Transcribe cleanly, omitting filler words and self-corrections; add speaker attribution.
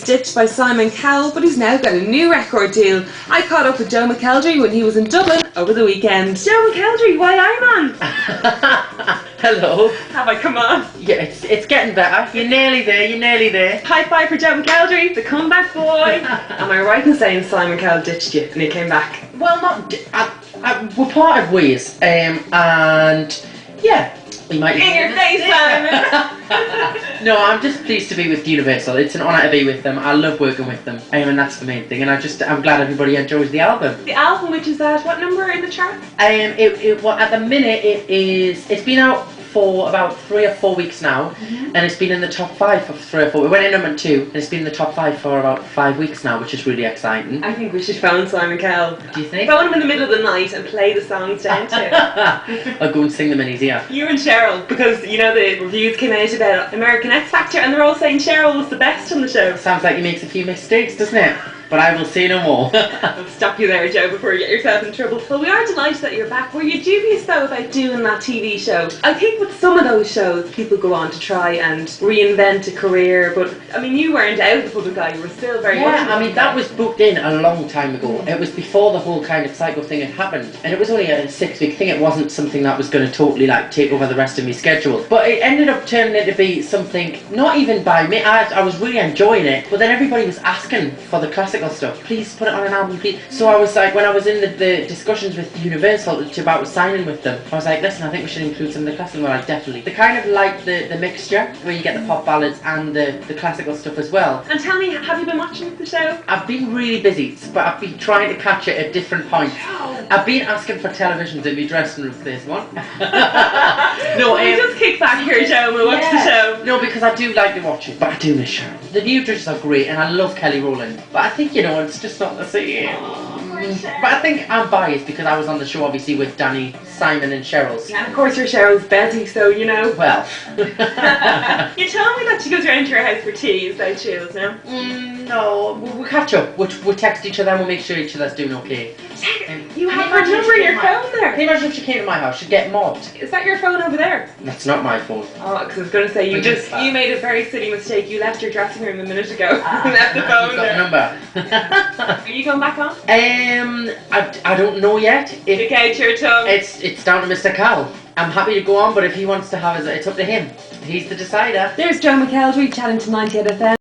Speaker 1: ditched by Simon Cowell, but he's now got a new record deal. I caught up with Joe McElderry when he was in Dublin over the weekend. Joe McElderry, why I'm on?
Speaker 2: Hello.
Speaker 1: Have I come on?
Speaker 2: Yeah, it's getting better. You're nearly there.
Speaker 1: High five for Joe McElderry, the comeback boy. Am I right in saying Simon Cowell ditched you and he came back?
Speaker 2: Well, we're part of ways, and yeah, we might.
Speaker 1: In your face, Simon.
Speaker 2: No, I'm just pleased to be with Universal. It's an honour to be with them. I love working with them, and that's the main thing. And I'm glad everybody enjoys the album.
Speaker 1: The album, which is at what number in the chart?
Speaker 2: Well, at the minute it's been out for about 3 or 4 weeks now, and it's been in the top 5 for 3 or 4. It went in number 2, and it's been in the top 5 for about 5 weeks now, which is really exciting.
Speaker 1: I think we should phone Simon Cowell.
Speaker 2: Do you think?
Speaker 1: Phone him in the middle of the night and play the songs down to him.
Speaker 2: I'll go and sing them in his ear.
Speaker 1: You and Cheryl, because you know the reviews came out about American X Factor, and they're all saying Cheryl was the best on the show.
Speaker 2: Sounds like he makes a few mistakes, doesn't it? But I will say no more.
Speaker 1: I'll stop you there, Joe, before you get yourself in trouble. Well, we are delighted that you're back. Were you dubious, though, about doing that TV show? I think with some of those shows, people go on to try and reinvent a career, but, I mean, you weren't out of the public eye. You were still very much...
Speaker 2: Yeah, I mean, that was booked in a long time ago. It was before the whole kind of psycho thing had happened. And it was only a 6-week thing. It wasn't something that was going to totally, take over the rest of my schedule. But it ended up turning into be something, not even by me. I was really enjoying it, but then everybody was asking for the classical stuff. Please put it on an album, please. So I was like, when I was in the discussions with Universal about signing with them, I was like, listen, I think we should include some of the classical. Like, definitely. They kind of like the mixture, where you get the pop ballads and the classical stuff as well.
Speaker 1: And tell me, have you been watching the show?
Speaker 2: I've been really busy, but I've been trying to catch it at different points. I've been asking for televisions in my dressing room for this one. No,
Speaker 1: we just kick back here, Joe, and we'll watch the show.
Speaker 2: No, because I do like to watch it, but I do miss Sharon. The new judges are great, and I love Kelly Rowland. But I think, it's just not the same. But I think I'm biased because I was on the show, obviously, with Danny, Simon, and Cheryl's.
Speaker 1: And of course, you're Cheryl's Betty, so you know.
Speaker 2: Well.
Speaker 1: You told me that she goes around to your house for tea, is that true, no?
Speaker 2: No, we'll catch up. We'll text each other and we'll make sure each other's doing okay.
Speaker 1: You have her number in your phone there.
Speaker 2: Can you imagine if she came to my house? She'd get mobbed.
Speaker 1: Is that your phone over there?
Speaker 2: That's not my phone.
Speaker 1: Oh, because I was going to say, you made a very silly mistake. You left your dressing room a minute ago. Left the phone there.
Speaker 2: Got the number.
Speaker 1: Are you going back on?
Speaker 2: I don't know yet.
Speaker 1: Stick out your tongue.
Speaker 2: It's down to Mr. Cowell. I'm happy to go on, but if he wants to have it, it's up to him. He's the decider.
Speaker 1: There's Joe McElderry chatting to 98 FM.